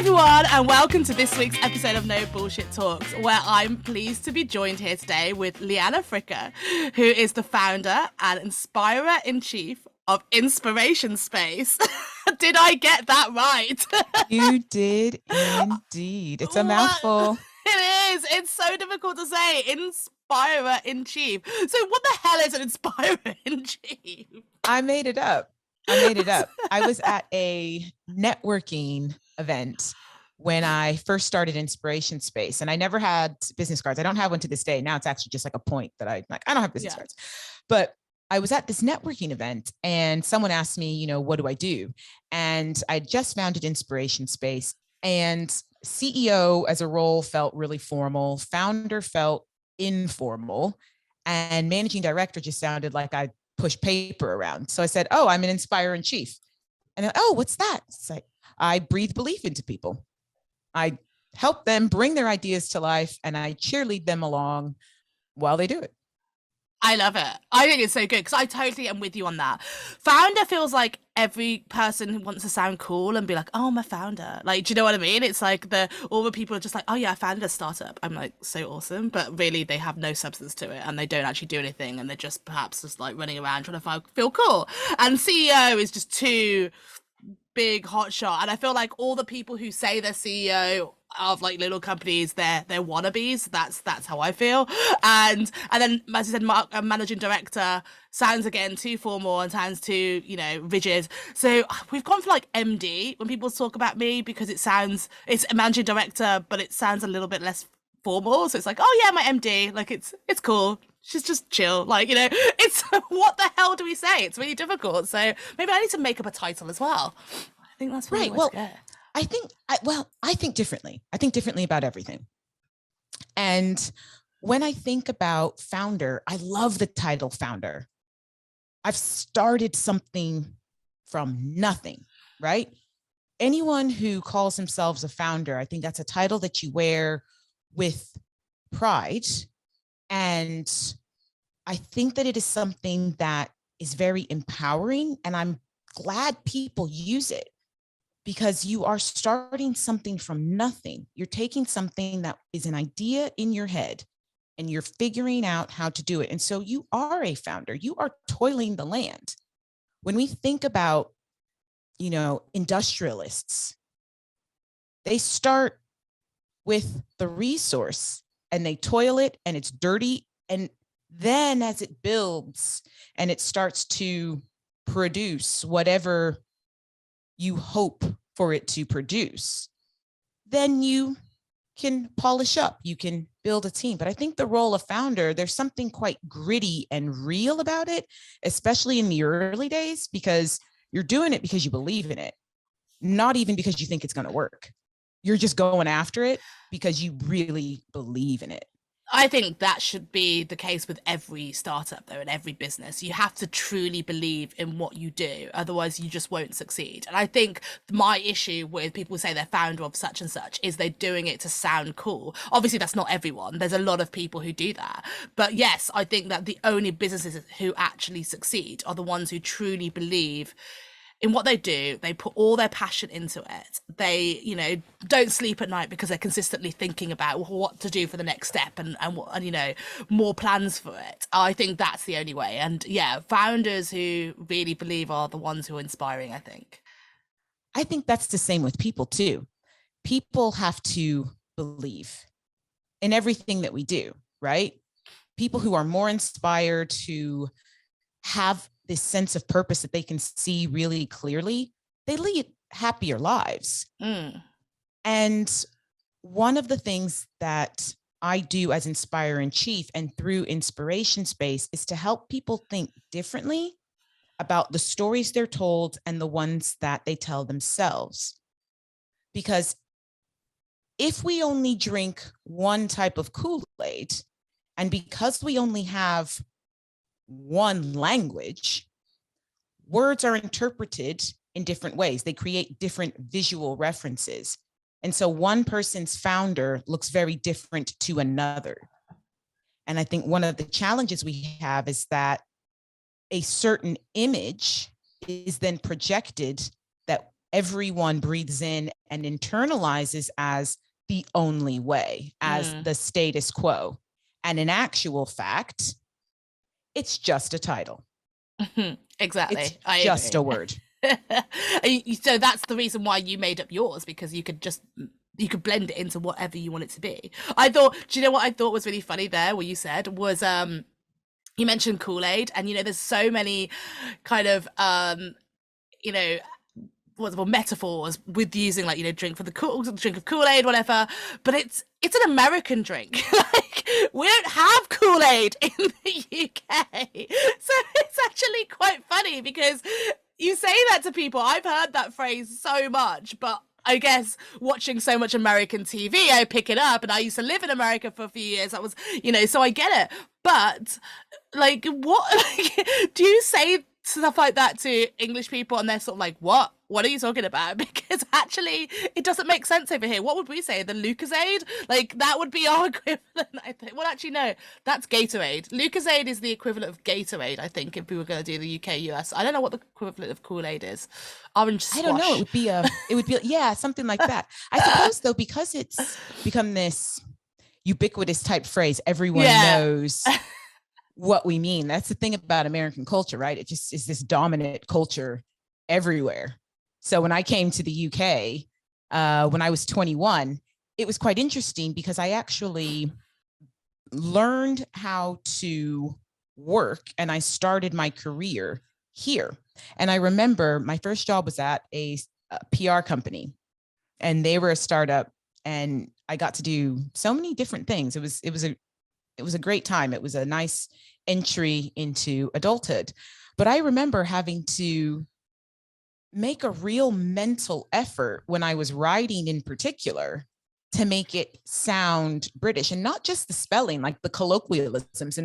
everyone, and welcome to this week's episode of No Bullshit Talks, where I'm pleased to be joined here today with Liana Fricker, who is the founder and inspirer-in-chief of Inspiration Space. Did I get that right? You did indeed. It's a mouthful. It is. It's so difficult to say. Inspirer-in-chief. So what the hell is an inspirer-in-chief? I made it up. I was at a networking event when I first started Inspiration Space, and I never had business cards. I don't have one to this day. Now it's actually just like a point that I don't have business cards. But I was at this networking event and someone asked me, what do I do? And I just founded Inspiration Space, and CEO as a role felt really formal. Founder felt informal, and managing director just sounded like I push paper around. So I said, oh, I'm an inspirer-in-chief. And then, oh, what's that? It's like, I breathe belief into people. I help them bring their ideas to life, and I cheerlead them along while they do it. I love it. I think it's so good because I totally am with you on that. Founder feels like every person wants to sound cool and be like, oh, I'm a founder. Like, do you know what I mean? It's like all the people are just like, oh yeah, I founded a startup. I'm like, so awesome. But really they have no substance to it and they don't actually do anything. And they're just perhaps just like running around trying to feel cool. And CEO is just too big hot shot. And I feel like all the people who say they're CEO of like little companies, they're wannabes. That's how I feel. And then, as you said, managing director sounds again too formal and sounds too rigid. So we've gone for like MD when people talk about me, because it's a managing director, but it sounds a little bit less formal. So it's like, oh yeah, my MD, like it's cool. She's just chill, it's what the hell do we say? It's really difficult. So maybe I need to make up a title as well. I think that's really right. Well, good. I think differently. I think differently about everything. And when I think about founder, I love the title founder. I've started something from nothing, right? Anyone who calls themselves a founder, I think that's a title that you wear with pride. And I think that it is something that is very empowering, and I'm glad people use it, because you are starting something from nothing. You're taking something that is an idea in your head and you're figuring out how to do it. And so you are a founder. You are toiling the land. When we think about, industrialists, they start with the resource and they toil it and it's dirty. And then as it builds and it starts to produce whatever you hope for it to produce, then you can polish up, you can build a team. But I think the role of founder, there's something quite gritty and real about it, especially in the early days, because you're doing it because you believe in it, not even because you think it's going to work. You're just going after it because you really believe in it. I think that should be the case with every startup, though, and every business. You have to truly believe in what you do. Otherwise, you just won't succeed. And I think my issue with people who say they're founder of such and such is they're doing it to sound cool. Obviously, that's not everyone. There's a lot of people who do that. But yes, I think that the only businesses who actually succeed are the ones who truly believe in what they do. They put all their passion into it. They, don't sleep at night because they're consistently thinking about what to do for the next step and more plans for it. I think that's the only way. And yeah, founders who really believe are the ones who are inspiring, I think. I think that's the same with people too. People have to believe in everything that we do, right? People who are more inspired, who have this sense of purpose that they can see really clearly, they lead happier lives. And one of the things that I do as Inspire-in-Chief and through Inspiration Space is to help people think differently about the stories they're told and the ones that they tell themselves. Because if we only drink one type of KoolAid, and because we only have one language, words are interpreted in different ways. They create different visual references. And so one person's founder looks very different to another. And I think one of the challenges we have is that a certain image is then projected that everyone breathes in and internalizes as the only way, as the status quo. And in actual fact, it's just a title. Exactly. It's just a word. So that's the reason why you made up yours, because you could blend it into whatever you want it to be. I thought, do you know what I thought was really funny there? What you said was, you mentioned KoolAid, and there's so many kind of you know metaphors with using, like, drink of KoolAid, whatever, but it's an American drink. Like, we don't have KoolAid in the UK, so it's actually quite funny because you say that to people. I've heard that phrase so much, but I guess watching so much American TV, I pick it up, and I used to live in America for a few years. That was, so I get it. But, like, what, like, do you say stuff like that to English people and they're sort of like, what are you talking about? Because actually it doesn't make sense over here. What would we say? The Lucozade? Like, that would be our equivalent, I think. Well, actually, no, that's Gatorade. Lucozade is the equivalent of Gatorade, I think, if we were going to do the UK US. I don't know what the equivalent of KoolAid is. Orange squash. I don't know. It would be yeah, something like that. I suppose though, because it's become this ubiquitous type phrase, everyone knows what we mean. That's the thing about American culture, right? It just is this dominant culture everywhere. So when I came to the UK, when I was 21, it was quite interesting because I actually learned how to work and I started my career here. And I remember my first job was at a PR company, and they were a startup, and I got to do so many different things. It was a great time. It was a nice entry into adulthood. But I remember having to make a real mental effort when I was writing in particular to make it sound British, and not just the spelling, like the colloquialisms.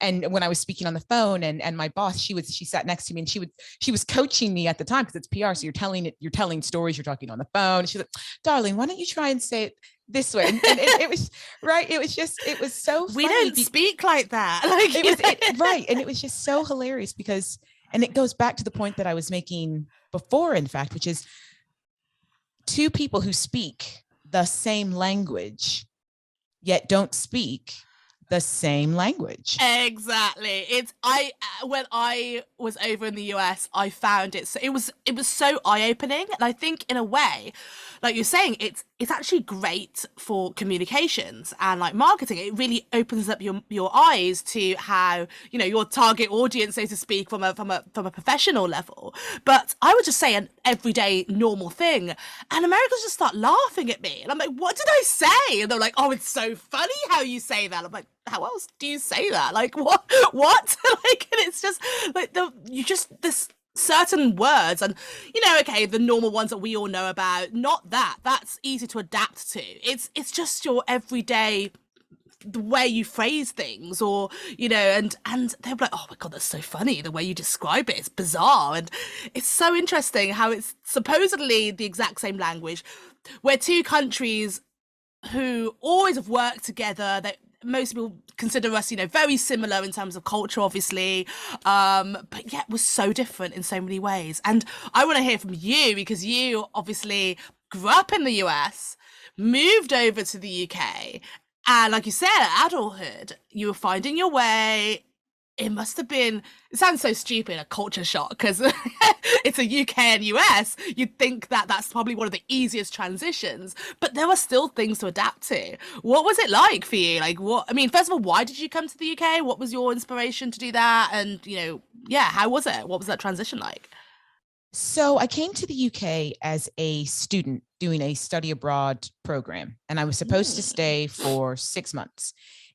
And when I was speaking on the phone, and my boss, she sat next to me, and she was coaching me at the time, because it's PR. So you're telling stories, you're talking on the phone. She's like, darling, why don't you try and say it this way? And it was right. It was so funny. We don't speak like that. Like, right. And it was just so hilarious because, and it goes back to the point that I was making before, in fact, which is two people who speak the same language, yet don't speak the same language. Exactly. When I was over in the US, I found it was so eye-opening, and I think in a way, like you're saying, it's actually great for communications and like marketing. It really opens up your eyes to how, your target audience, so to speak, from a professional level. But I would just say an everyday normal thing, and Americans just start laughing at me, and I'm like, what did I say? And they're like, oh, it's so funny how you say that. I'm like, how else do you say that? Like, what? Like, and it's just like this certain words, and okay, the normal ones that we all know about, not that's easy to adapt to. It's just your everyday, the way you phrase things, or and they're like, oh my god, that's so funny the way you describe it. It's bizarre, and it's so interesting how it's supposedly the exact same language. We're two countries who always have worked together, that most people consider us, very similar in terms of culture, obviously, but yet we're so different in so many ways. And I want to hear from you, because you obviously grew up in the US, moved over to the UK, and like you said, adulthood, you were finding your way. It must have been, it sounds so stupid, a culture shock, because it's a UK and US. You'd think that that's probably one of the easiest transitions, but there were still things to adapt to. What was it like for you? Like, first of all, why did you come to the UK? What was your inspiration to do that? And, how was it? What was that transition like? So I came to the UK as a student doing a study abroad program, and I was supposed to stay for 6 months.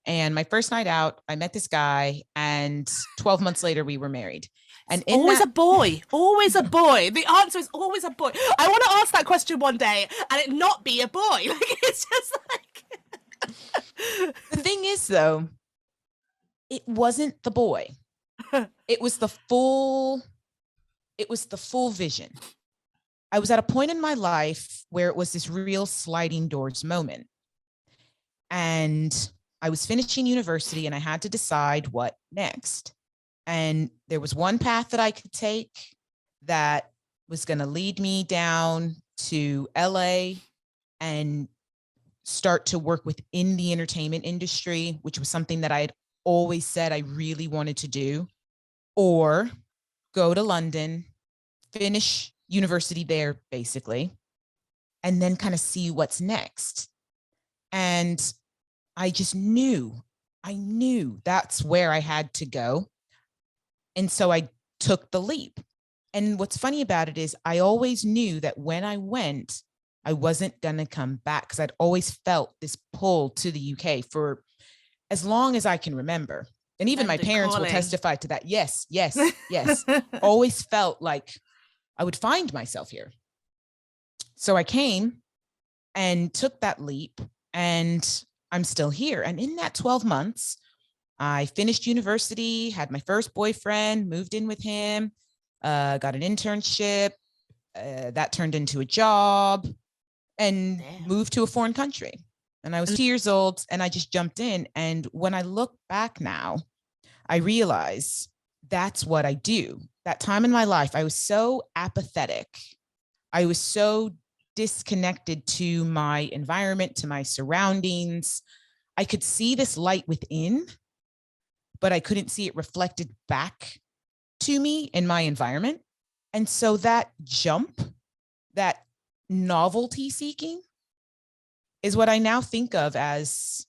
And my first night out, I met this guy, and 12 months later, we were married. And always a boy. The answer is always a boy. I want to ask that question one day and it not be a boy. Like, it's just like. The thing is, though, it wasn't the boy. It was the full vision. I was at a point in my life where it was this real sliding doors moment. And I was finishing university, and I had to decide what next. And there was one path that I could take that was going to lead me down to LA and start to work within the entertainment industry, which was something that I had always said I really wanted to do, or go to London, finish university there, basically, and then kind of see what's next. And I just I knew that's where I had to go. And so I took the leap. And what's funny about it is I always knew that when I went, I wasn't going to come back, because I'd always felt this pull to the UK for as long as I can remember. And even my parents will testify to that. Yes, yes, yes. Always felt like I would find myself here. So I came and took that leap, and I'm still here. And in that 12 months, I finished university, had my first boyfriend, moved in with him, got an internship, that turned into a job, and moved to a foreign country. And I was 2 years old, and I just jumped in. And when I look back now, I realize that's what I do. That time in my life, I was so apathetic. I was so disconnected to my environment, to my surroundings. I could see this light within, but I couldn't see it reflected back to me in my environment. And so that jump, that novelty seeking, is what I now think of as,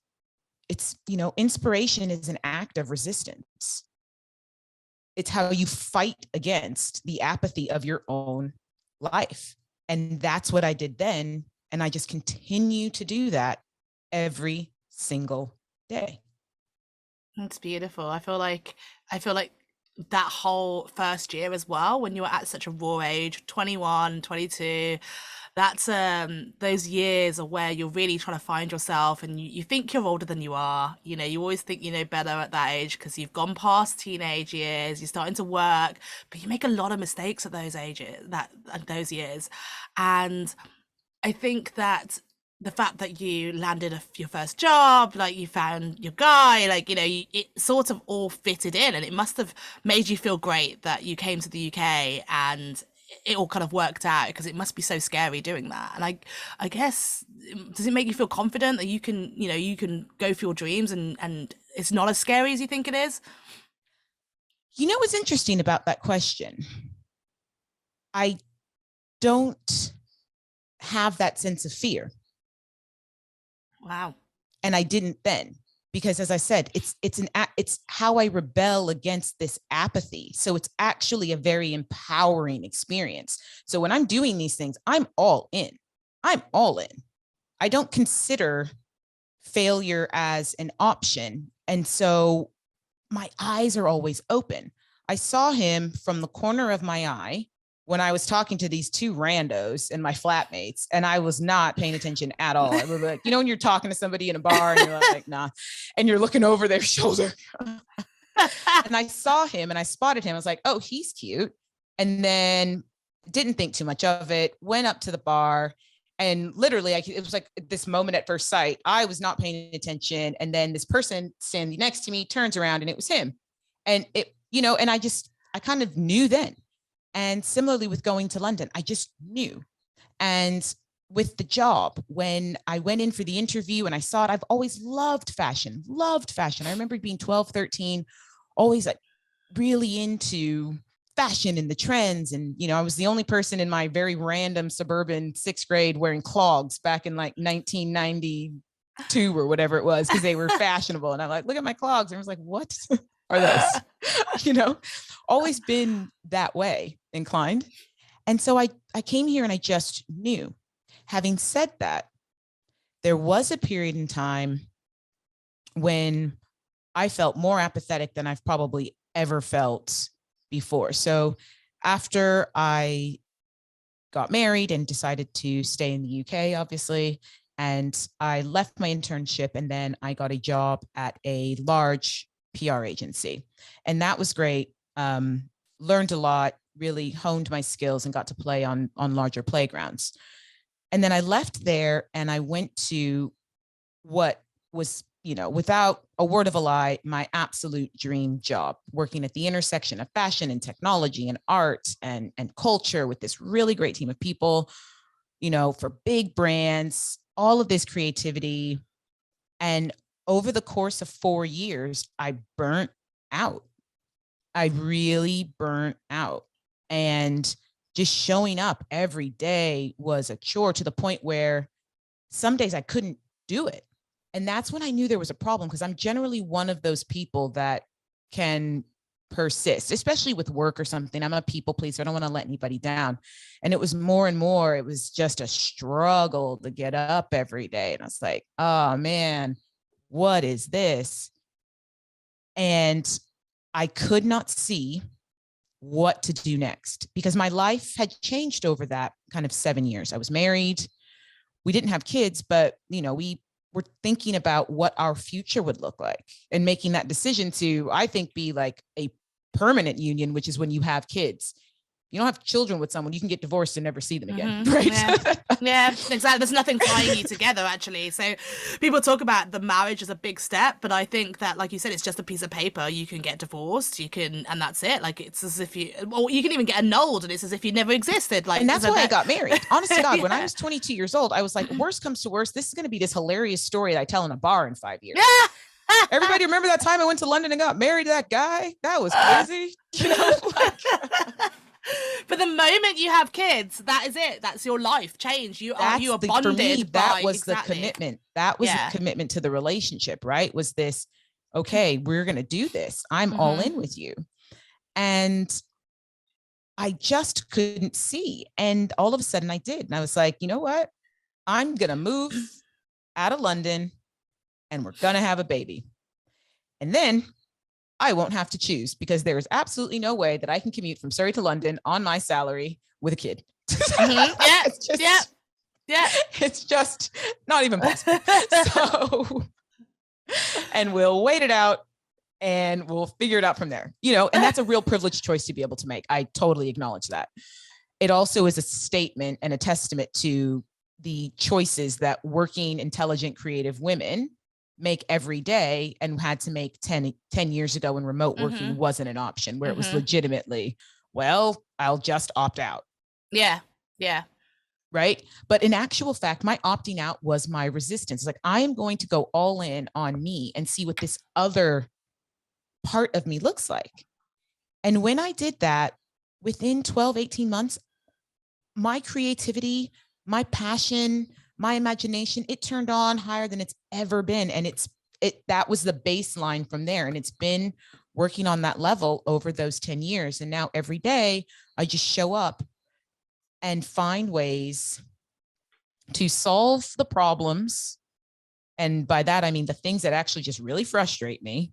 it's, inspiration is an act of resistance. It's how you fight against the apathy of your own life. And that's what I did then. And I just continue to do that every single day. That's beautiful. I feel like that whole first year as well, when you were at such a raw age, 21, 22, that's those years are where you're really trying to find yourself, and you think you're older than you are. You always think you know better at that age because you've gone past teenage years, you're starting to work, but you make a lot of mistakes at those those years. And I think that the fact that you landed your first job, like you found your guy, like, it sort of all fitted in, and it must have made you feel great that you came to the UK and it all kind of worked out, because it must be so scary doing that. And I guess, does it make you feel confident that you can go for your dreams and it's not as scary as you think it is? What's interesting about that question? I don't have that sense of fear. Wow. And I didn't then, because as I said, it's how I rebel against this apathy. So it's actually a very empowering experience. So when I'm doing these things, I'm all in. I'm all in. I don't consider failure as an option. And so my eyes are always open. I saw him from the corner of my eye when I was talking to these two randos and my flatmates, and I was not paying attention at all. I was like, when you're talking to somebody in a bar and you're like, nah, and you're looking over their shoulder. And I saw him and I spotted him. I was like, oh, he's cute. And then didn't think too much of it, went up to the bar, and literally it was like this moment at first sight. I was not paying attention. And then this person standing next to me turns around and it was him. And and I kind of knew then. And similarly with going to London, I just knew. And with the job, when I went in for the interview and I saw it, I've always loved fashion. I remember being 12, 13, always like really into fashion and the trends. And, I was the only person in my very random suburban 6th grade wearing clogs back in like 1992 or whatever it was, because they were fashionable. And I'm like, look at my clogs. And I was like, what are those? Always been that way inclined. And so I came here and I just knew. Having said that, there was a period in time when I felt more apathetic than I've probably ever felt before. So after I got married and decided to stay in the UK, obviously, and I left my internship, and then I got a job at a large PR agency. And that was great. Learned a lot, really honed my skills, and got to play on larger playgrounds. And then I left there and I went to what was, without a word of a lie, my absolute dream job, working at the intersection of fashion and technology and art and culture with this really great team of people, for big brands, all of this creativity. And over the course of 4 years, I burnt out. I really burnt out. And just showing up every day was a chore, to the point where some days I couldn't do it. And that's when I knew there was a problem, because I'm generally one of those people that can persist, especially with work or something. I'm a people pleaser. I don't want to let anybody down. And it was more and more, it was just a struggle to get up every day. And I was like, oh man, what is this? And I could not see what to do next, because my life had changed over that kind of 7 years. I was married. We didn't have kids, but we were thinking about what our future would look like, and making that decision to, I think, be like a permanent union, which is when you have kids. You don't have children with someone, you can get divorced and never see them again. Right? Yeah, exactly. There's nothing tying you together, actually. So people talk about the marriage as a big step, but I think that, like you said, it's just a piece of paper. You can get divorced, and that's it. Like, it's as if you can even get annulled, and it's as if you never existed. Like, and that's why I got married. Honest to God, when I was 22 years old, I was like, worst comes to worst, this is going to be this hilarious story that I tell in a bar in 5 years. Everybody remember that time I went to London and got married to that guy? That was crazy. But the moment you have kids, that is it. That's your life change. You are bonded. For me, that was exactly. the commitment. That was the commitment to the relationship, right? Was this, okay, we're going to do this. I'm all in with you. And I just couldn't see. And all of a sudden I did. And I was like, you know what? I'm going to move out of London and we're going to have a baby. And then I won't have to choose, because there is absolutely no way that I can commute from Surrey to London on my salary with a kid. It's just not even possible. So, and we'll wait it out and we'll figure it out from there, and that's a real privileged choice to be able to make. I totally acknowledge that. It also is a statement and a testament to the choices that working, intelligent, creative women make every day, and had to make 10 years ago when remote working wasn't an option, where it was legitimately, well, I'll just opt out. Yeah. Right. But in actual fact, my opting out was my resistance. Like, I am going to go all in on me and see what this other part of me looks like. And when I did that, within 12, 18 months, my creativity, my passion, my imagination, it turned on higher than it's ever been. And that was the baseline from there. And it's been working on that level over those 10 years. And now every day I just show up and find ways to solve the problems. And by that, I mean the things that actually just really frustrate me,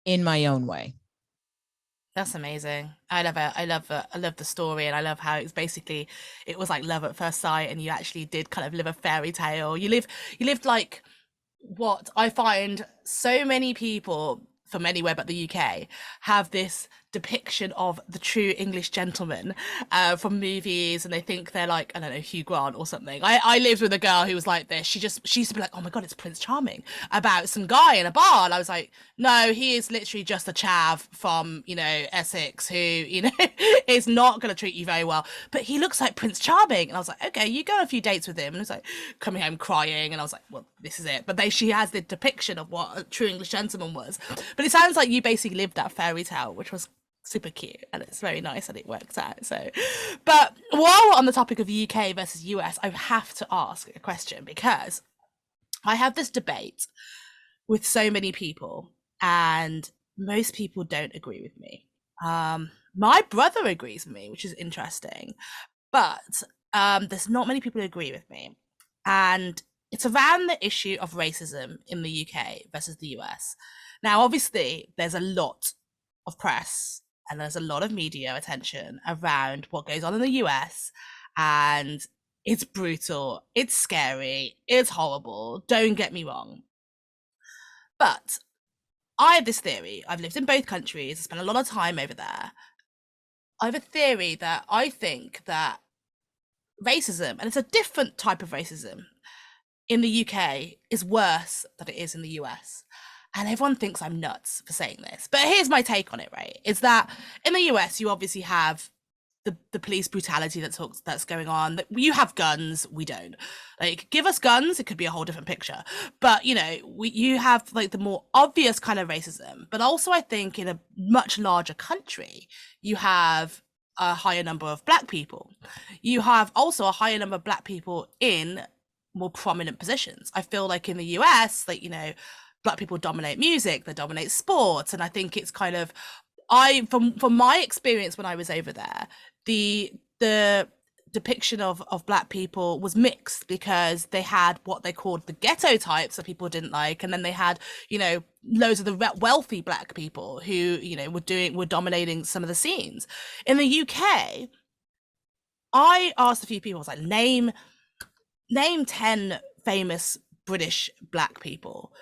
in my own way. That's amazing. I love it. I love the story, and I love how it's basically, it was like love at first sight, and you actually did kind of live a fairy tale. You lived like what I find so many people from anywhere but the UK have this depiction of the true English gentleman from movies, and they think they're like, I don't know, Hugh Grant or something. I lived with a girl who was like this. She used to be like, oh my god, it's Prince Charming, about some guy in a bar, and I was like, no, he is literally just a chav from Essex who is not going to treat you very well, but he looks like Prince Charming. And I was like, okay, you go on a few dates with him, and it was like coming home crying, and I was like, well, this is it. But she has the depiction of what a true English gentleman was. But it sounds like you basically lived that fairy tale, which was super cute, and it's very nice that it works out. So, but while we're on the topic of UK versus US, I have to ask a question, because I have this debate with so many people, and most people don't agree with me. My brother agrees with me, which is interesting, but there's not many people who agree with me, and it's around the issue of racism in the UK versus the US. Now, obviously, there's a lot of press and there's a lot of media attention around what goes on in the US, and it's brutal, it's scary, it's horrible, don't get me wrong. But I have this theory. I've lived in both countries, I spent a lot of time over there. I have a theory that I think that racism, and it's a different type of racism, in the UK is worse than it is in the US. And everyone thinks I'm nuts for saying this. But here's my take on it, right? Is that in the US, you obviously have the police brutality that's going on. You have guns, we don't. Like, give us guns, it could be a whole different picture. But you have like the more obvious kind of racism. But also, I think in a much larger country, you have a higher number of Black people. You have also a higher number of Black people in more prominent positions. I feel like in the US, like Black people dominate music, they dominate sports, and I think it's kind of from my experience when I was over there, the depiction of Black people was mixed, because they had what they called the ghetto types that people didn't like, and then they had loads of the wealthy Black people who were dominating some of the scenes. In the UK, I asked a few people, I was like, name 10 famous British Black people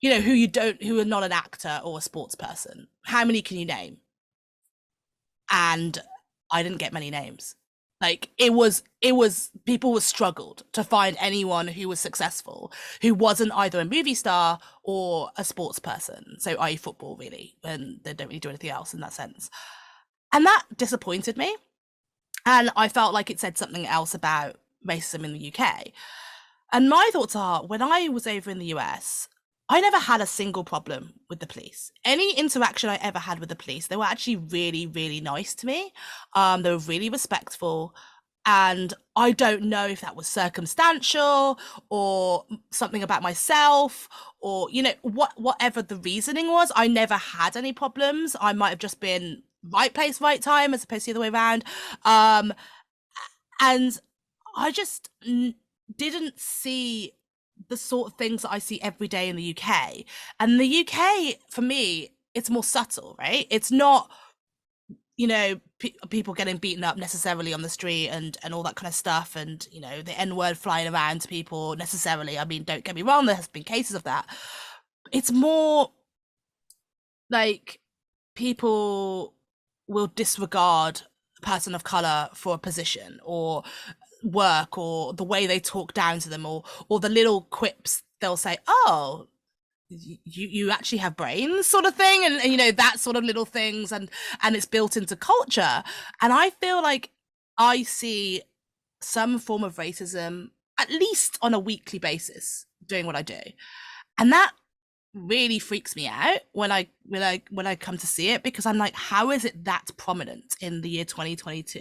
who are not an actor or a sports person. How many can you name? And I didn't get many names. Like, it was people were struggled to find anyone who was successful who wasn't either a movie star or a sports person, so i.e. football, really, and they don't really do anything else in that sense. And that disappointed me, and I felt like it said something else about racism in the UK. And my thoughts are, when I was over in the US, I never had a single problem with the police. Any interaction I ever had with the police, they were actually really, really nice to me. They were really respectful. And I don't know if that was circumstantial or something about myself, or, whatever the reasoning was. I never had any problems. I might have just been right place, right time, as opposed to the other way around. And I just didn't see the sort of things that I see every day in the UK. And the UK, for me, it's more subtle, right? It's not, people getting beaten up necessarily on the street and all that kind of stuff, and, the N-word flying around to people necessarily. I mean, don't get me wrong, there has been cases of that. It's more like people will disregard a person of color for a position or work, or the way they talk down to them, or the little quips they'll say, oh, you actually have brains, sort of thing, and that sort of little things, and it's built into culture. And I feel like I see some form of racism at least on a weekly basis doing what I do, and that really freaks me out when I come to see it, because I'm like, how is it that prominent in the year 2022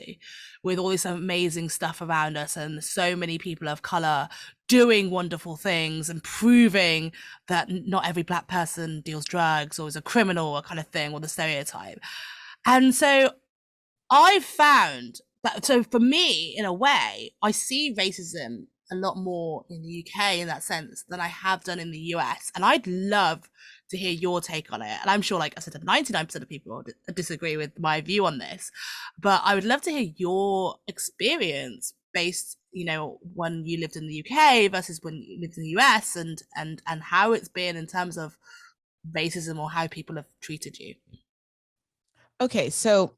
with all this amazing stuff around us and so many people of color doing wonderful things and proving that not every Black person deals drugs or is a criminal, or kind of thing, or the stereotype. And so I found that, so for me, in a way, I see racism a lot more in the UK in that sense than I have done in the US. And I'd love to hear your take on it. And I'm sure, like I said, 99% of people disagree with my view on this, but I would love to hear your experience based, when you lived in the UK versus when you lived in the US, and how it's been in terms of racism, or how people have treated you. Okay, so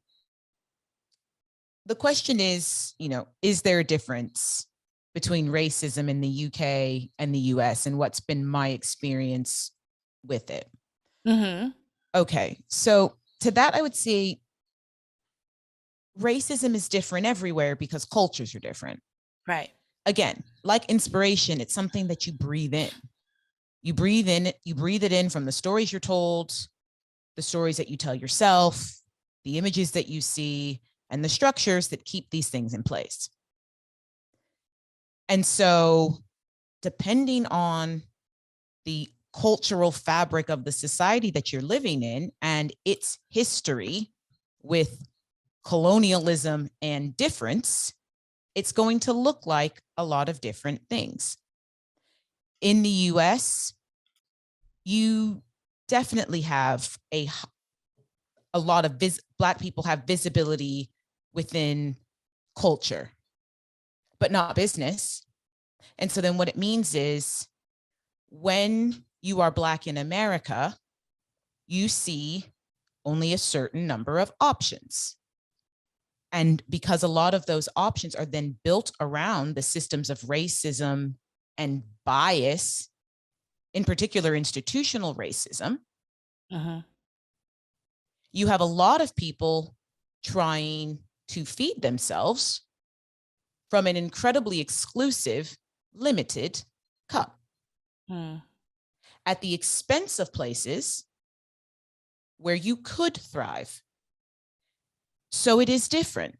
the question is, is there a difference between racism in the UK and the US, and what's been my experience with it? Mm-hmm. Okay, so to that, I would say racism is different everywhere because cultures are different. Right. Again, like inspiration, it's something that you breathe in. You breathe it in from the stories you're told, the stories that you tell yourself, the images that you see, and the structures that keep these things in place. And so, depending on the cultural fabric of the society that you're living in and its history with colonialism and difference, it's going to look like a lot of different things. In the US, you definitely have a lot of Black people have visibility within culture, but not business. And so then what it means is, when you are Black in America, you see only a certain number of options. And because a lot of those options are then built around the systems of racism and bias, in particular institutional racism, you have a lot of people trying to feed themselves from an incredibly exclusive, limited cup at the expense of places where you could thrive. So it is different.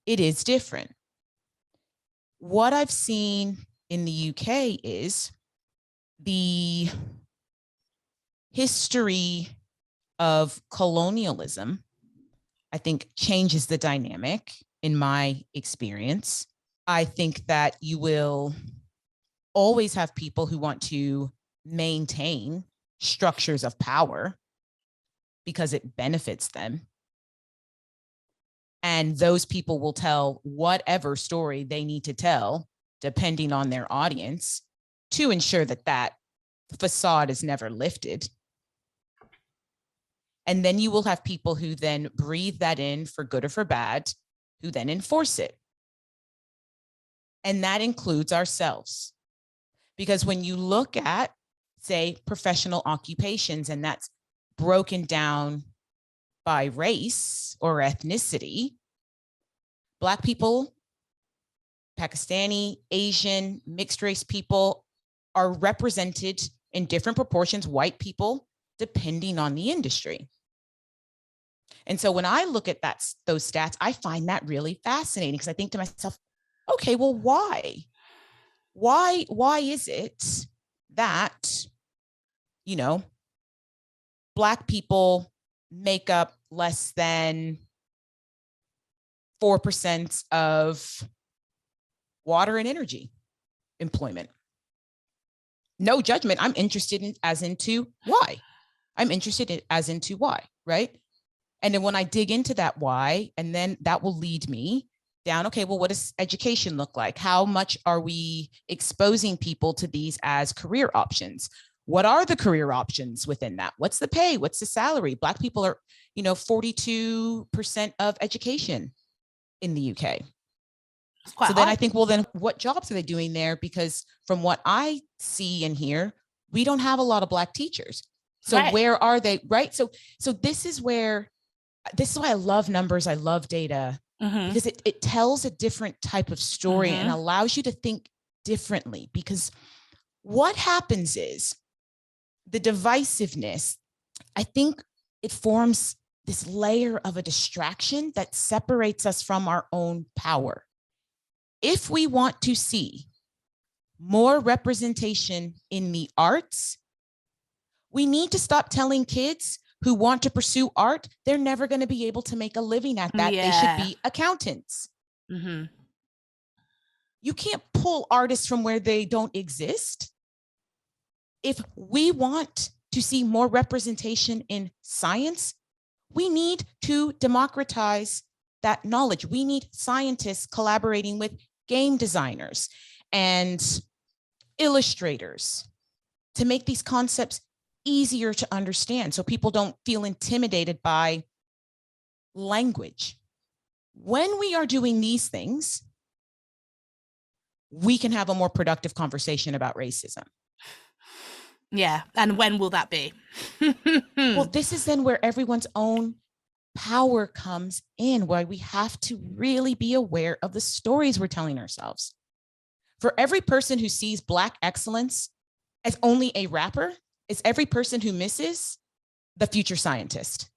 It is different. What I've seen in the UK is the history of colonialism, I think, changes the dynamic in my experience. I think that you will always have people who want to maintain structures of power because it benefits them. And those people will tell whatever story they need to tell, depending on their audience, to ensure that that facade is never lifted. And then you will have people who then breathe that in for good or for bad, who then enforce it. And that includes ourselves. Because when you look at, say, professional occupations, and that's broken down by race or ethnicity, Black people, Pakistani, Asian, mixed race people are represented in different proportions, white people, depending on the industry. And so when I look at those stats, I find that really fascinating, because I think to myself, okay, well, why? Why is it that, Black people make up less than 4% of water and energy employment? No judgment. I'm interested in as into why. Right? And then when I dig into that why, and then that will lead me down, okay, well, what does education look like? How much are we exposing people to these as career options? What are the career options within that? What's the pay? What's the salary? Black people are, 42% of education in the UK. So then I think, well, then what jobs are they doing there? Because from what I see and hear, we don't have a lot of Black teachers. So where are they? Right. So this is why I love numbers. I love data, because it tells a different type of story and allows you to think differently. Because what happens is the divisiveness, I think it forms this layer of a distraction that separates us from our own power. If we want to see more representation in the arts, we need to stop telling kids who want to pursue art, they're never going to be able to make a living at that. They should be accountants. You can't pull artists from where they don't exist. If we want to see more representation in science, we need to democratize that knowledge. We need scientists collaborating with game designers and illustrators to make these concepts easier to understand, so people don't feel intimidated by language. When we are doing these things, we can have a more productive conversation about racism. Yeah. And when will that be? Well, this is then where everyone's own power comes in, where we have to really be aware of the stories we're telling ourselves. For every person who sees Black excellence as only a rapper, is every person who misses the future scientist.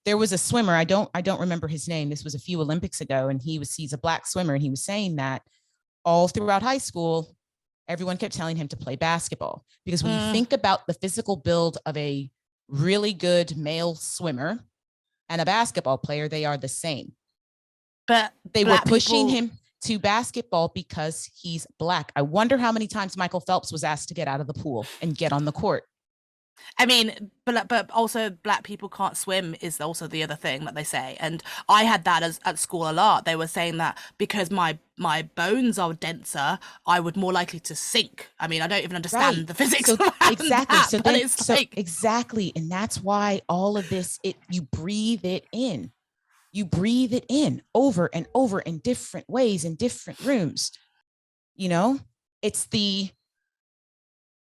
There was a swimmer, I don't remember his name. This was a few Olympics ago, and he's a Black swimmer, and he was saying that all throughout high school, everyone kept telling him to play basketball, because when you think about the physical build of a really good male swimmer and a basketball player, they are the same. But they were pushing him to basketball because he's Black. I wonder how many times Michael Phelps was asked to get out of the pool and get on the court. I mean, but also Black people can't swim is also the other thing that they say. And I had that at school a lot. They were saying that because my bones are denser, I would more likely to sink. I mean, I don't even understand the physics of exactly. That, exactly. And that's why all of this, you breathe it in. You breathe it in over and over in different ways, in different rooms, It's the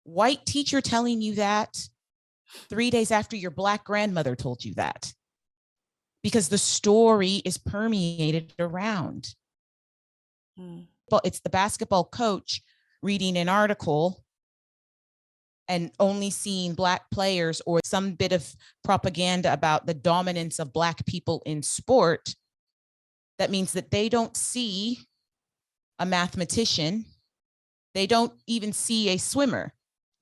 white teacher telling you that 3 days after your Black grandmother told you that, because the story is permeated around. But it's the basketball coach reading an article and only seeing Black players, or some bit of propaganda about the dominance of Black people in sport. That means that they don't see a mathematician. They don't even see a swimmer.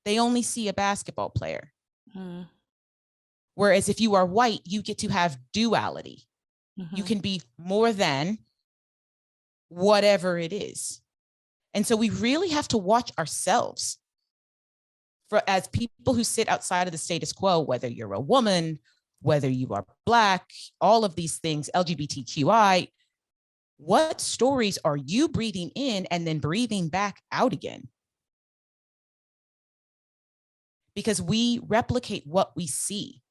They only see a basketball player. Whereas if you are white, you get to have duality. You can be more than whatever it is. And so we really have to watch ourselves as people who sit outside of the status quo, whether you're a woman, whether you are Black, all of these things, LGBTQI. What stories are you breathing in and then breathing back out again? Because we replicate what we see.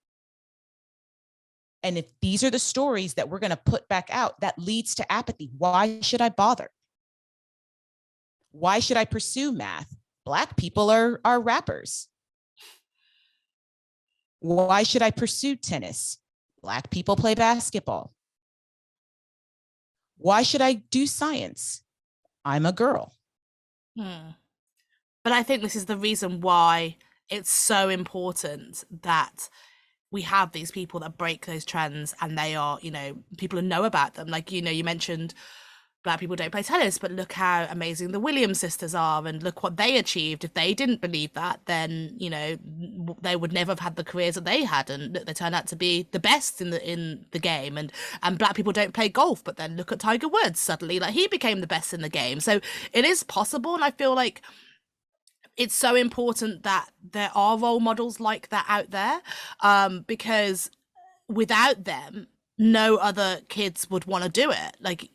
And if these are the stories that we're going to put back out, that leads to apathy. Why should I bother? Why should I pursue math? Black people are rappers. Why should I pursue tennis? Black people play basketball. Why should I do science? I'm a girl. But I think this is the reason why it's so important that we have these people that break those trends, and they are, people who know about them. Like, you mentioned Black people don't play tennis, but look how amazing the Williams sisters are, and look what they achieved. If they didn't believe that, then they would never have had the careers that they had, and they turned out to be the best in the game. And Black people don't play golf, but then look at Tiger Woods, suddenly like he became the best in the game. So it is possible, and I feel like it's so important that there are role models like that out there, because without them, no other kids would want to do it. Like,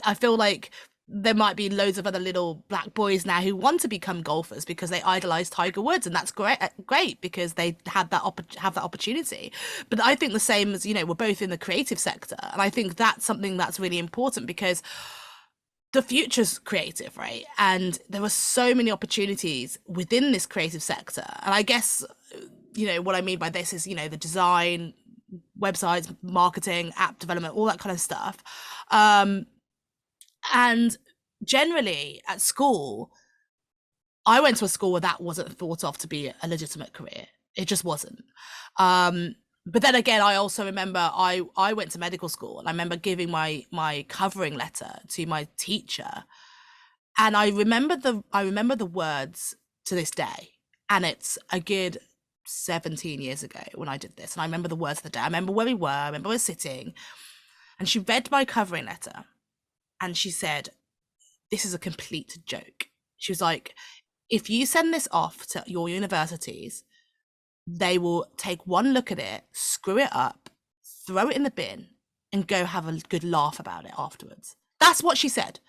I feel like there might be loads of other little Black boys now who want to become golfers because they idolize Tiger Woods, and that's great because they have that opportunity. But I think the same as, we're both in the creative sector, and I think that's something that's really important because the future's creative, right? And there are so many opportunities within this creative sector. And I guess, what I mean by this is, the design, websites, marketing, app development, all that kind of stuff. And generally at school, I went to a school where that wasn't thought of to be a legitimate career. It just wasn't. But then again, I also remember I went to medical school, and I remember giving my covering letter to my teacher, and I remember the words to this day, and it's a good 17 years ago when I did this, and I remember the words of the day. I remember where we were. I remember we were sitting, and she read my covering letter, and she said, "This is a complete joke." She was like, "If you send this off to your universities, they will take one look at it, screw it up, throw it in the bin, and go have a good laugh about it afterwards." That's what she said,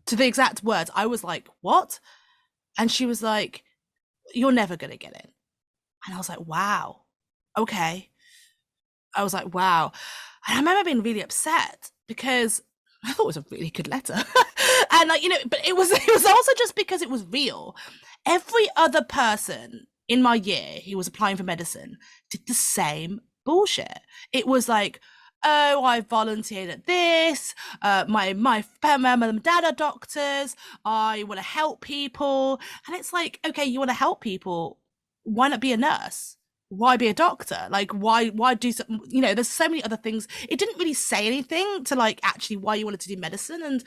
to the exact words. I was like, what? And she was like, "You're never going to get it." And I was like, wow, okay. I was like, wow. And I remember being really upset because I thought it was a really good letter. And but it was also just because it was real. Every other person in my year who was applying for medicine did the same bullshit. It was like, oh, I volunteered at this, my mum and dad are doctors, I want to help people. And it's like, okay, you want to help people, why not be a nurse? Why be a doctor? Like, why do some, there's so many other things. It didn't really say anything to like actually why you wanted to do medicine.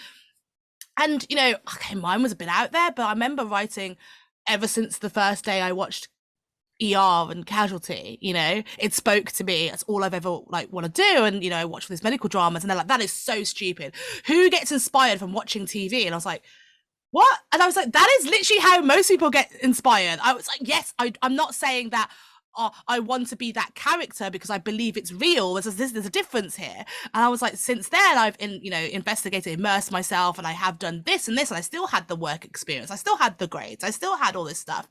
And okay, mine was a bit out there, but I remember writing, ever since the first day I watched ER and Casualty, it spoke to me. That's all I've ever want to do. And I watch all these medical dramas, and they're like, that is so stupid. Who gets inspired from watching TV? And I was like, what? And I was like, that is literally how most people get inspired. I was like, yes, I'm not saying that I want to be that character because I believe it's real. There's a difference here. And I was like, since then I've investigated, immersed myself, and I have done this and this, and I still had the work experience. I still had the grades. I still had all this stuff.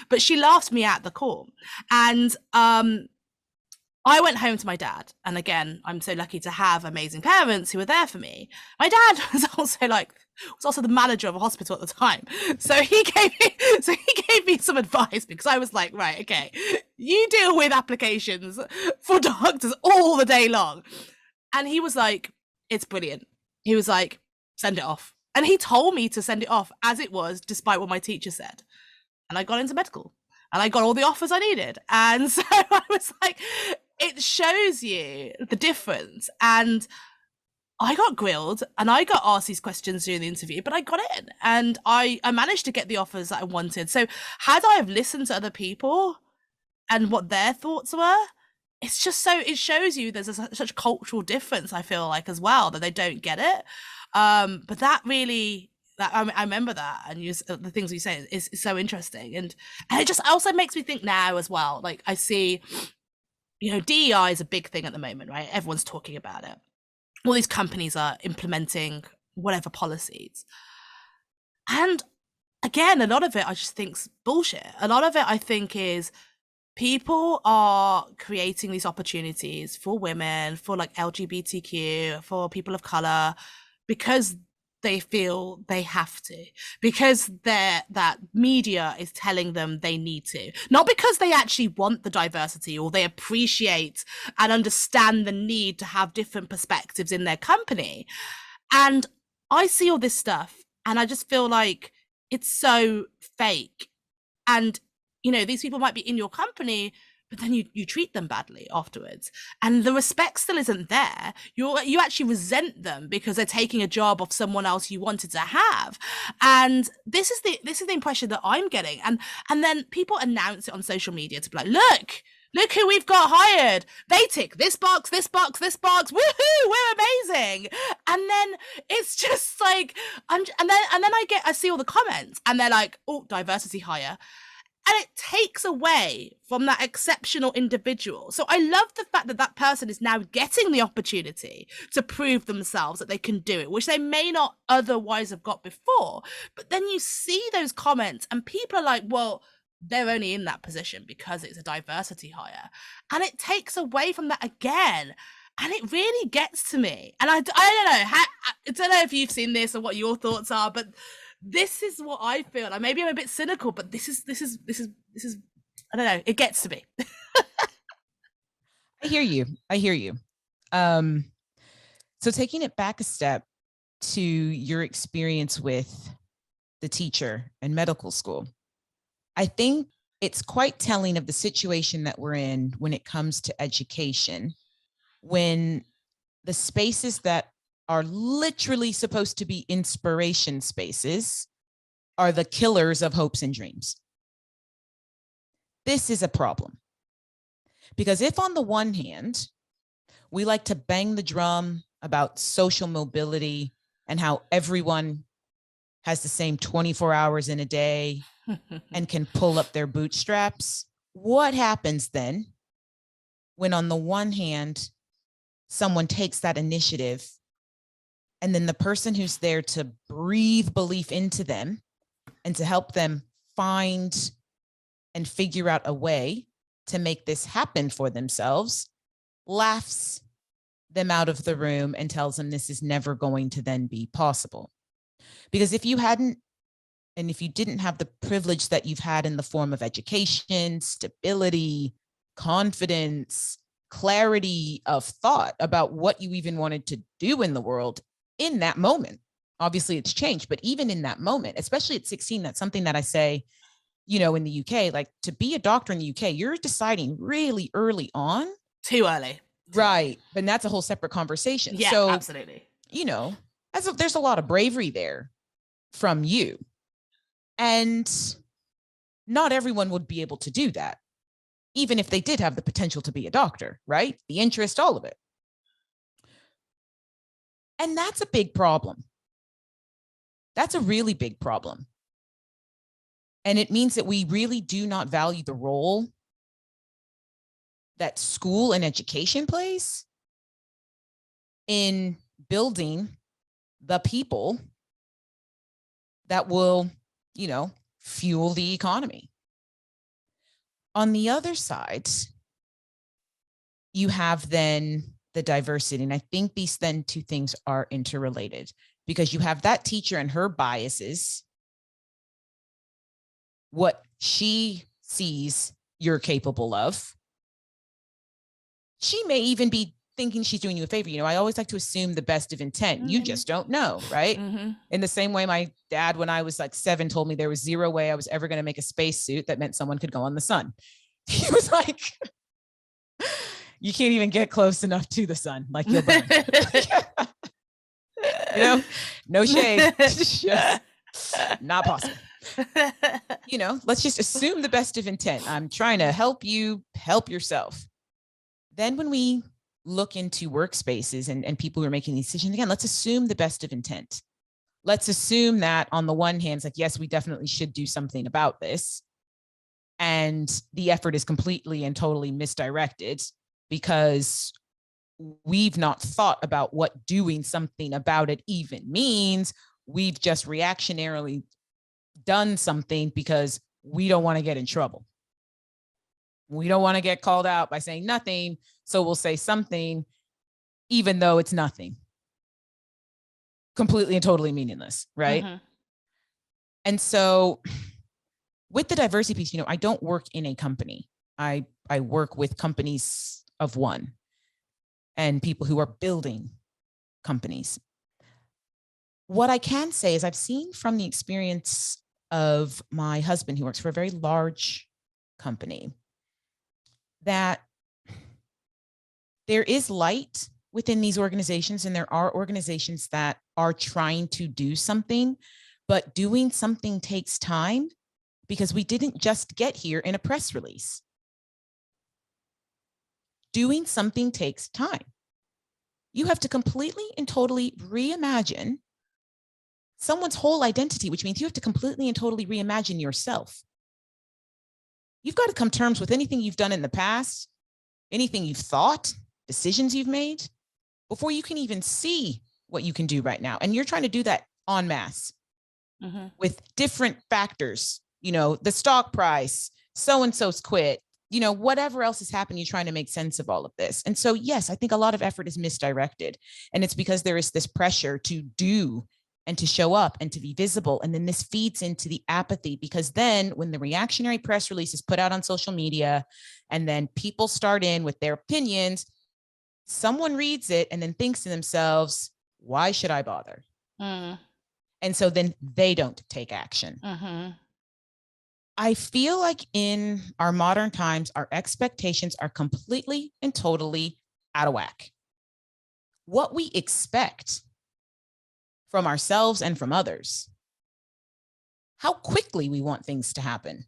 But she laughed me at the core. And I went home to my dad. And again, I'm so lucky to have amazing parents who were there for me. My dad was also like, was also the manager of a hospital at the time. So he gave me some advice, because I was like, right, okay, you deal with applications for doctors all the day long. And he was like, it's brilliant. He was like, send it off. And he told me to send it off as it was, despite what my teacher said. And I got into medical and I got all the offers I needed. And so I was like, it shows you the difference. And I got grilled and I got asked these questions during the interview, but I got in and I managed to get the offers that I wanted. So had I have listened to other people and what their thoughts were, it's just so, it shows you there's such cultural difference, I feel like, as well, that they don't get it. But that really, I remember that, and the things you say is so interesting. And it just also makes me think now as well, like I see, DEI is a big thing at the moment, right? Everyone's talking about it. All these companies are implementing whatever policies. And again, a lot of it I just think's bullshit. A lot of it I think is people are creating these opportunities for women, for like LGBTQ, for people of color, because they feel they have to, because that media is telling them they need to, not because they actually want the diversity or they appreciate and understand the need to have different perspectives in their company. And I see all this stuff and I just feel like it's so fake. And these people might be in your company, but then you treat them badly afterwards, and the respect still isn't there. You actually resent them because they're taking a job of someone else you wanted to have. And this is the impression that I'm getting. And then people announce it on social media to be like, look who we've got hired. They tick this box, this box, this box. Woohoo, we're amazing. And then it's just like, and then I see all the comments and they're like, oh, diversity hire. And it takes away from that exceptional individual. So I love the fact that that person is now getting the opportunity to prove themselves that they can do it, which they may not otherwise have got before. But then you see those comments and people are like, well, they're only in that position because it's a diversity hire. And it takes away from that again. And it really gets to me. And I don't know, I don't know if you've seen this or what your thoughts are, but this is what I feel. Like maybe I'm a bit cynical, but this is I don't know, it gets to me. I hear you. So taking it back a step to your experience with the teacher in medical school, I think it's quite telling of the situation that we're in when it comes to education, when the spaces that are literally supposed to be inspiration spaces are the killers of hopes and dreams. This is a problem. Because if on the one hand, we like to bang the drum about social mobility and how everyone has the same 24 hours in a day and can pull up their bootstraps, what happens then when on the one hand, someone takes that initiative and then the person who's there to breathe belief into them and to help them find and figure out a way to make this happen for themselves laughs them out of the room and tells them this is never going to then be possible? Because if you hadn't, and if you didn't have the privilege that you've had in the form of education, stability, confidence, clarity of thought about what you even wanted to do in the world in that moment, obviously it's changed, but even in that moment, especially at 16, that's something that I say, in the UK, like to be a doctor in the UK, you're deciding really early on. Too early. Right. But that's a whole separate conversation. Yeah, so, absolutely. There's a lot of bravery there from you. And not everyone would be able to do that, even if they did have the potential to be a doctor, right? The interest, all of it. And that's a big problem. That's a really big problem. And it means that we really do not value the role that school and education plays in building the people that will, fuel the economy. On the other side, you have then the diversity. And I think these then two things are interrelated. because you have that teacher and her biases, what she sees you're capable of. She may even be thinking she's doing you a favor. I always like to assume the best of intent. You just don't know, right? In the same way, my dad, when I was like 7, told me there was zero way I was ever going to make a spacesuit that meant someone could go on the sun. He was like, you can't even get close enough to the sun. Like, you'll burn. No shade. Just not possible. Let's just assume the best of intent. I'm trying to help you help yourself. Then when we look into workspaces and people who are making these decisions, again, let's assume the best of intent. Let's assume that on the one hand, it's like, yes, we definitely should do something about this. And the effort is completely and totally misdirected because we've not thought about what doing something about it even means. We've just reactionarily done something because we don't want to get in trouble. We don't want to get called out by saying nothing. So we'll say something, even though it's nothing. Completely and totally meaningless, right? And so with the diversity piece, I don't work in a company. I work with companies of one and people who are building companies. What I can say is I've seen from the experience of my husband, who works for a very large company, that there is light within these organizations, and there are organizations that are trying to do something, but doing something takes time because we didn't just get here in a press release. Doing something takes time. You have to completely and totally reimagine someone's whole identity, which means you have to completely and totally reimagine yourself. You've got to come to terms with anything you've done in the past, anything you've thought, decisions you've made, before you can even see what you can do right now. And you're trying to do that en masse with different factors, the stock price, so-and-so's quit, whatever else has happened, you're trying to make sense of all of this. And so, yes, I think a lot of effort is misdirected. And it's because there is this pressure to do and to show up and to be visible. And then this feeds into the apathy, because then when the reactionary press release is put out on social media and then people start in with their opinions, someone reads it and then thinks to themselves, why should I bother? And so then they don't take action. I feel like in our modern times, our expectations are completely and totally out of whack. What we expect from ourselves and from others, how quickly we want things to happen,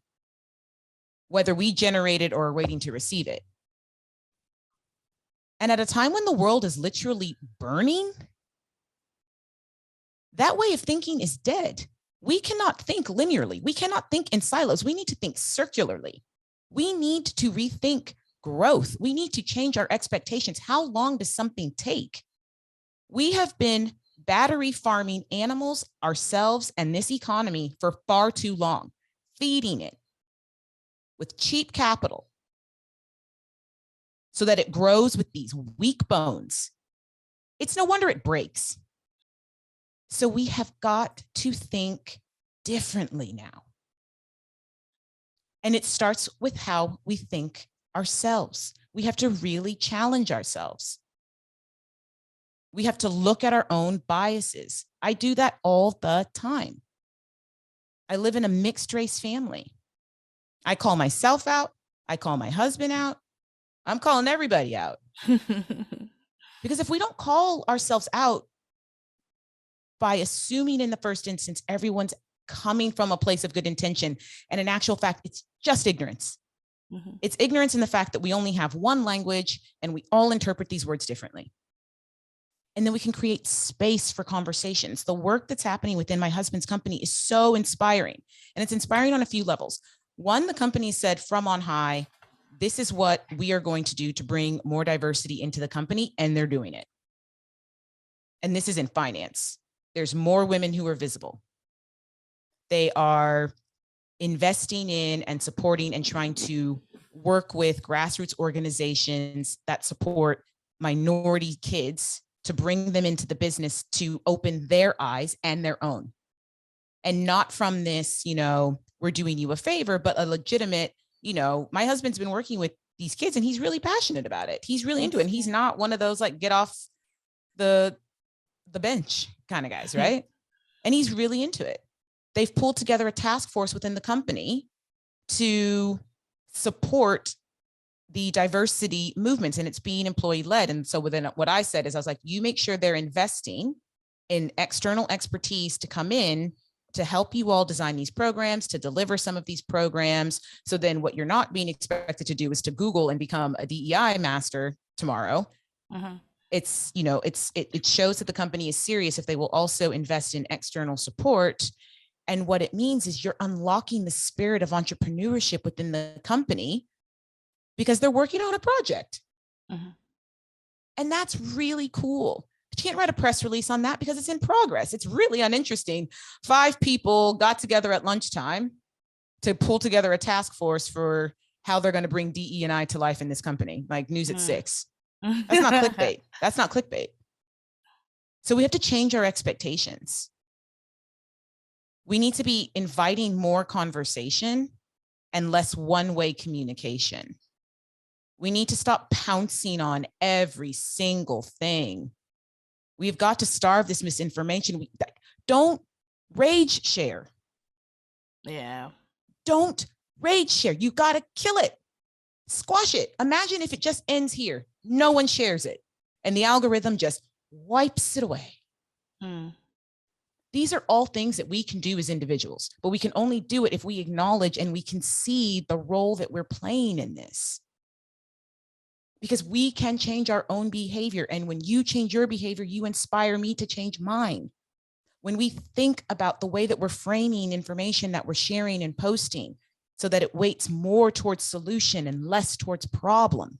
whether we generate it or are waiting to receive it. And at a time when the world is literally burning, that way of thinking is dead. We cannot think linearly. We cannot think in silos. We need to think circularly. We need to rethink growth. We need to change our expectations. How long does something take? We have been battery farming animals, ourselves, and this economy for far too long, feeding it with cheap capital so that it grows with these weak bones. It's no wonder it breaks. So we have got to think differently now. And it starts with how we think ourselves. We have to really challenge ourselves. We have to look at our own biases. I do that all the time. I live in a mixed race family. I call myself out. I call my husband out. I'm calling everybody out. Because if we don't call ourselves out by assuming in the first instance, everyone's coming from a place of good intention, and in actual fact, it's just ignorance. It's ignorance in the fact that we only have one language and we all interpret these words differently. And then we can create space for conversations. The work that's happening within my husband's company is so inspiring. And it's inspiring on a few levels. One, the company said from on high, this is what we are going to do to bring more diversity into the company, and they're doing it. And this is in finance. There's more women who are visible. They are investing in and supporting and trying to work with grassroots organizations that support minority kids to bring them into the business to open their eyes and their own. And not from this, we're doing you a favor, but a legitimate, my husband's been working with these kids and he's really passionate about it. He's really into it. And he's not one of those like get off the bench kind of guys, right? And he's really into it. They've pulled together a task force within the company to support the diversity movements, and it's being employee led. And so within what I said is, I was like, you make sure they're investing in external expertise to come in to help you all design these programs, to deliver some of these programs. So then what you're not being expected to do is to Google and become a DEI master tomorrow. It's, it shows that the company is serious if they will also invest in external support. And what it means is you're unlocking the spirit of entrepreneurship within the company because they're working on a project. And that's really cool. You can't write a press release on that because it's in progress. It's really uninteresting. 5 people got together at lunchtime to pull together a task force for how they're going to bring DE&I to life in this company, like news at 6. That's not clickbait. That's not clickbait. So we have to change our expectations. We need to be inviting more conversation and less one-way communication. We need to stop pouncing on every single thing. We've got to starve this misinformation. Don't rage share. Yeah. Don't rage share. You got to kill it. Squash it. Imagine if it just ends here. No one shares it. And the algorithm just wipes it away. These are all things that we can do as individuals, but we can only do it if we acknowledge and we can see the role that we're playing in this. Because we can change our own behavior. And when you change your behavior, you inspire me to change mine. When we think about the way that we're framing information that we're sharing and posting so that it weights more towards solution and less towards problem.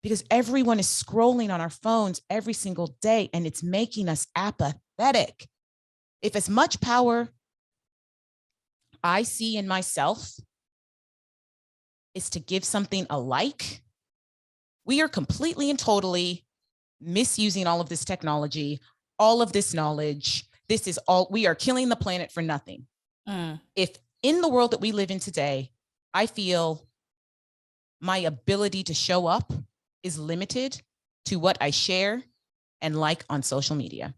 Because everyone is scrolling on our phones every single day and it's making us apathetic. If as much power I see in myself is to give something a like, we are completely and totally misusing all of this technology, all of this knowledge. This is all, we are killing the planet for nothing. If in the world that we live in today, I feel my ability to show up is limited to what I share and like on social media,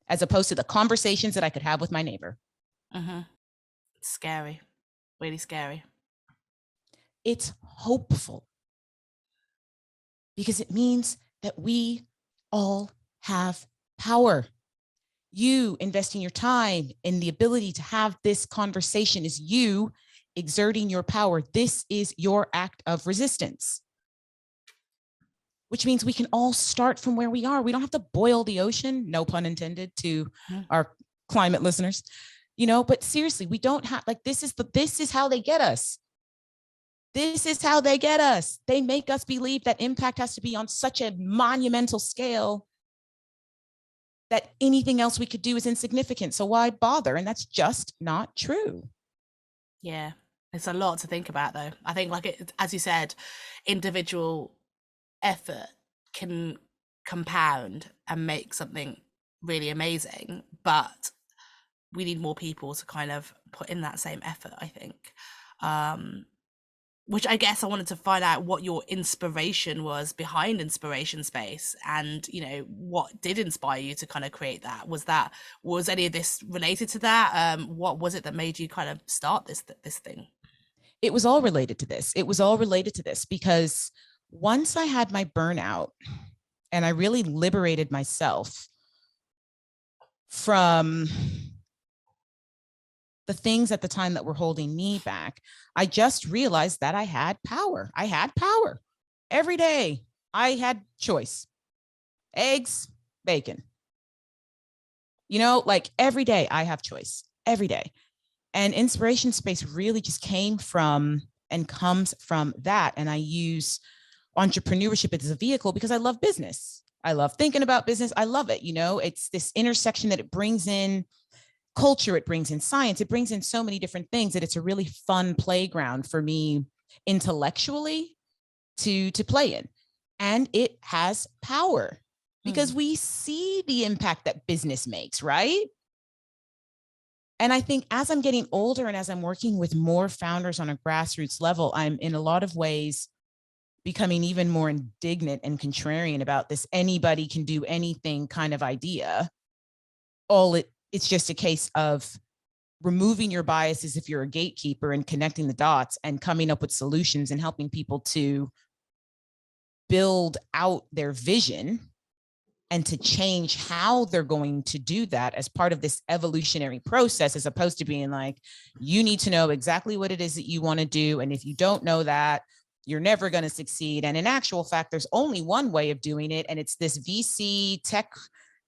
as opposed to the conversations that I could have with my neighbor. Scary, really scary. It's hopeful because it means that we all have power. You investing your time in the ability to have this conversation is you exerting your power. This is your act of resistance, which means we can all start from where we are. We don't have to boil the ocean, no pun intended to our climate listeners, but seriously, we don't have, like, this is how they get us. This is how they get us. They make us believe that impact has to be on such a monumental scale that anything else we could do is insignificant. So why bother? And that's just not true. Yeah, it's a lot to think about, though. I think, as you said, individual effort can compound and make something really amazing, but we need more people to kind of put in that same effort, I think. Which I guess I wanted to find out what your inspiration was behind Inspiration Space, and what did inspire you to kind of create that. Was any of this related to that? What was it that made you kind of start this thing? It was all related to this. It was all related to this because once I had my burnout and I really liberated myself from the things at the time that were holding me back, I just realized that I had power. I had power. Every day I had choice. Eggs, bacon. Every day I have choice. Every day. And Inspiration Space really just came from and comes from that. And I use entrepreneurship as a vehicle because I love business. I love thinking about business. I love it. It's this intersection that it brings in culture, it brings in science, it brings in so many different things that it's a really fun playground for me intellectually to play in. And it has power because we see the impact that business makes, right? And I think as I'm getting older and as I'm working with more founders on a grassroots level, I'm in a lot of ways becoming even more indignant and contrarian about this anybody can do anything kind of idea. It's just a case of removing your biases if you're a gatekeeper and connecting the dots and coming up with solutions and helping people to build out their vision and to change how they're going to do that as part of this evolutionary process, as opposed to being like, you need to know exactly what it is that you want to do. And if you don't know that, you're never going to succeed. And in actual fact, there's only one way of doing it. And it's this VC tech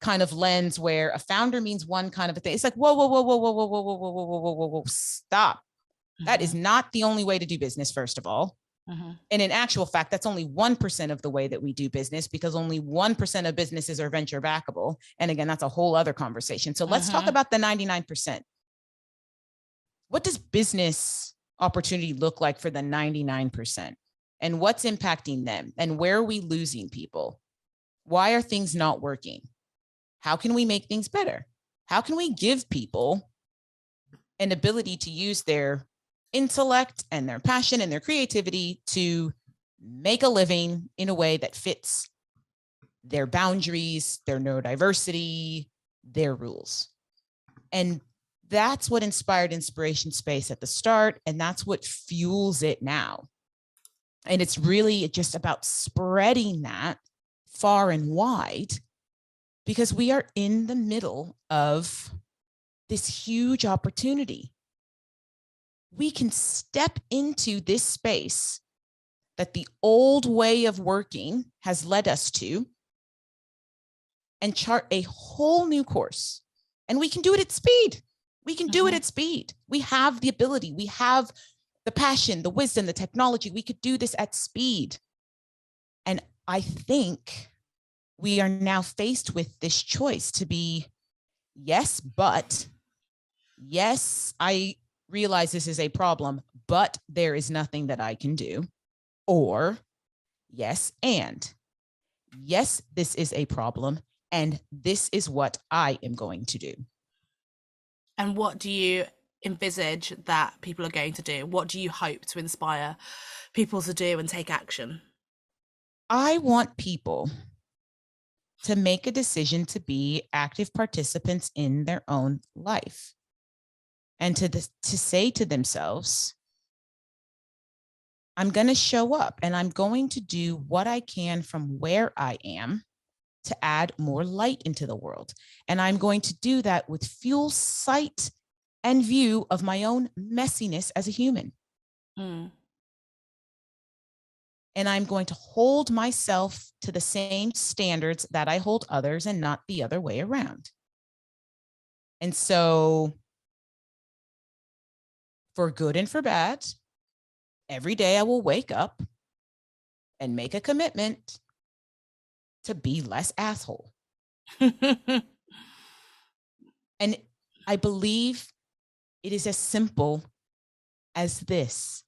kind of lens where a founder means one kind of a thing. It's like, whoa, whoa, whoa, whoa, whoa, whoa, whoa, whoa, whoa, whoa, whoa, whoa, whoa, stop. That is not the only way to do business, first of all. And in actual fact, that's only 1% of the way that we do business, because only 1% of businesses are venture backable. And again, that's a whole other conversation. So let's talk about the 99%. What does business opportunity look like for the 99%? And what's impacting them? And where are we losing people? Why are things not working? How can we make things better? How can we give people an ability to use their intellect and their passion and their creativity to make a living in a way that fits their boundaries, their neurodiversity, their rules? And that's what inspired Inspiration Space at the start. And that's what fuels it now. And it's really just about spreading that far and wide, because we are in the middle of this huge opportunity. We can step into this space that the old way of working has led us to and chart a whole new course. And we can do it at speed. We can do it at speed. We have the ability. We have the passion, the wisdom, the technology. We could do this at speed. And I think we are now faced with this choice to be, yes, but yes, I realize this is a problem, but there is nothing that I can do. Or yes, and yes, this is a problem, and this is what I am going to do. And what do you envisage that people are going to do? What do you hope to inspire people to do and take action? I want people to make a decision to be active participants in their own life. And to say to themselves, I'm going to show up and I'm going to do what I can from where I am to add more light into the world. And I'm going to do that with full sight and view of my own messiness as a human. And I'm going to hold myself to the same standards that I hold others, and not the other way around. And so, for good and for bad, every day I will wake up and make a commitment to be less asshole. And I believe it is as simple as this.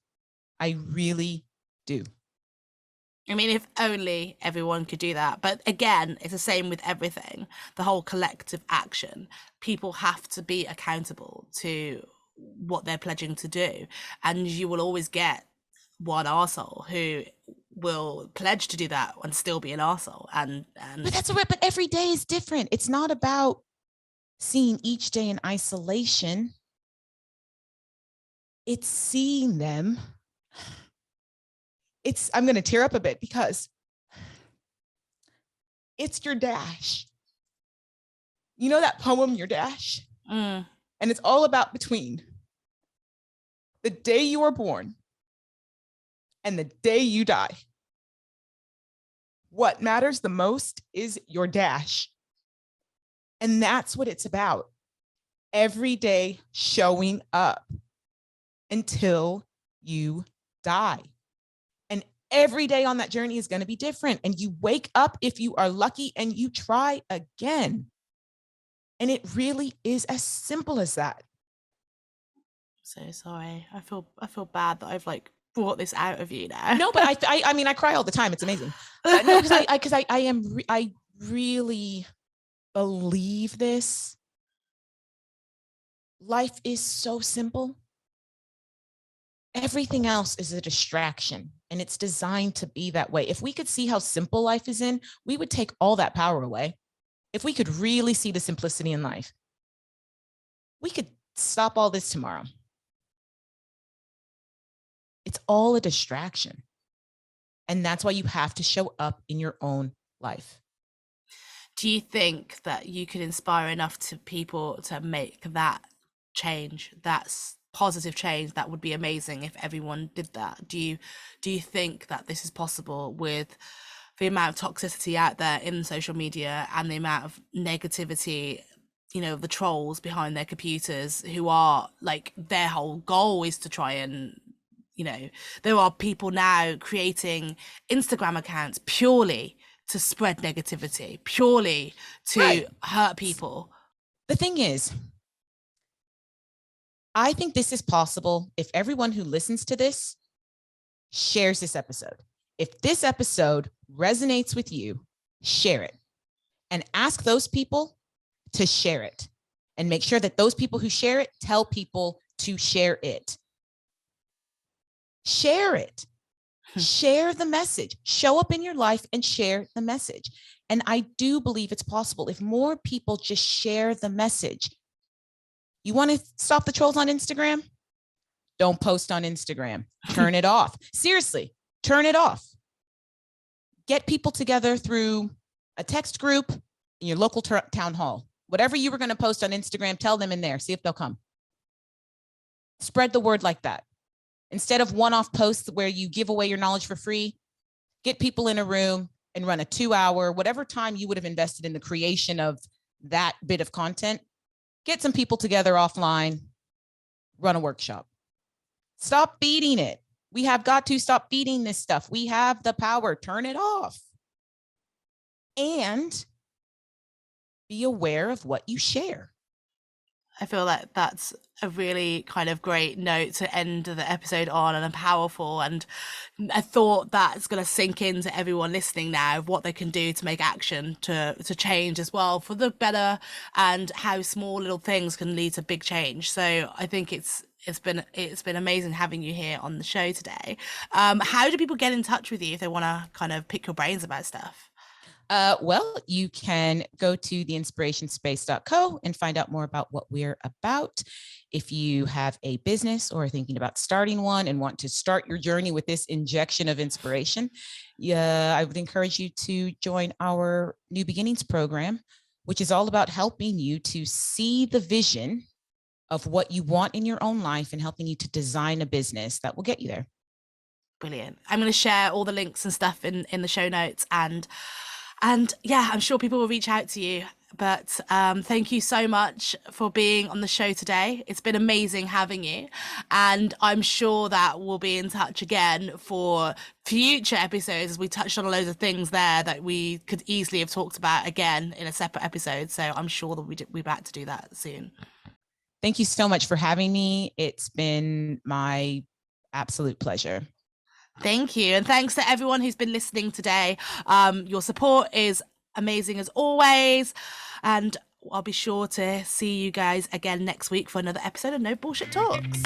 I really do. I mean, if only everyone could do that. But again, it's the same with everything. The whole collective action. People have to be accountable to what they're pledging to do. And you will always get one arsehole who will pledge to do that and still be an arsehole. But that's right. But every day is different. It's not about seeing each day in isolation. It's seeing them. I'm going to tear up a bit because it's your dash. You know that poem, Your Dash? And it's all about between the day you were born and the day you die. What matters the most is your dash. And that's what it's about. Every day showing up until you die. And every day on that journey is going to be different. And you wake up if you are lucky and you try again. And it really is as simple as that. So sorry. I feel bad that I've brought this out of you now. No, but I mean, I cry all the time. It's amazing. No, because I really believe this, life is so simple. Everything else is a distraction, and it's designed to be that way. If we could see how simple life is in, we would take all that power away. If we could really see the simplicity in life, we could stop all this tomorrow. It's all a distraction. And that's why you have to show up in your own life. Do you think that you could inspire enough to people to make that change? That's positive change. That would be amazing if everyone did that. Do you think that this is possible with the amount of toxicity out there in social media and the amount of negativity, you know, the trolls behind their computers who are like, their whole goal is to try and, you know, there are people now creating Instagram accounts purely to spread negativity, purely to hurt people? The thing is, I think this is possible if everyone who listens to this shares this episode. If this episode resonates with you, share it and ask those people to share it, and make sure that those people who share it tell people to share it. Share it. Share the message. Show up in your life and share the message. And I do believe it's possible if more people just share the message. You want to stop the trolls on Instagram? Don't post on Instagram. Turn it off. Seriously, turn it off. Get people together through a text group in your local town hall. Whatever you were going to post on Instagram, tell them in there. See if they'll come. Spread the word like that. Instead of one-off posts where you give away your knowledge for free, get people in a room and run a 2-hour, whatever time you would have invested in the creation of that bit of content. Get some people together offline, run a workshop. Stop feeding it. We have got to stop feeding this stuff. We have the power. Turn it off. And be aware of what you share. I feel like that's a really kind of great note to end the episode on, and a powerful and a thought that's going to sink into everyone listening now of what they can do to make action to change as well for the better, and how small little things can lead to big change. So I think it's been amazing having you here on the show today. How do people get in touch with you if they want to kind of pick your brains about stuff? Well, you can go to theinspirationspace.co and find out more about what we're about. If you have a business or are thinking about starting one and want to start your journey with this injection of inspiration, I would encourage you to join our New Beginnings program, which is all about helping you to see the vision of what you want in your own life and helping you to design a business that will get you there. Brilliant. I'm going to share all the links and stuff in the show notes, and yeah, I'm sure people will reach out to you. But thank you so much for being on the show today. It's been amazing having you. And I'm sure that we'll be in touch again for future episodes, as we touched on a load of things there that we could easily have talked about again in a separate episode. So I'm sure that we'll be back to do that soon. Thank you so much for having me. It's been my absolute pleasure. Thank you. And thanks to everyone who's been listening today. Your support is amazing as always. And I'll be sure to see you guys again next week for another episode of No Bullshit Talks.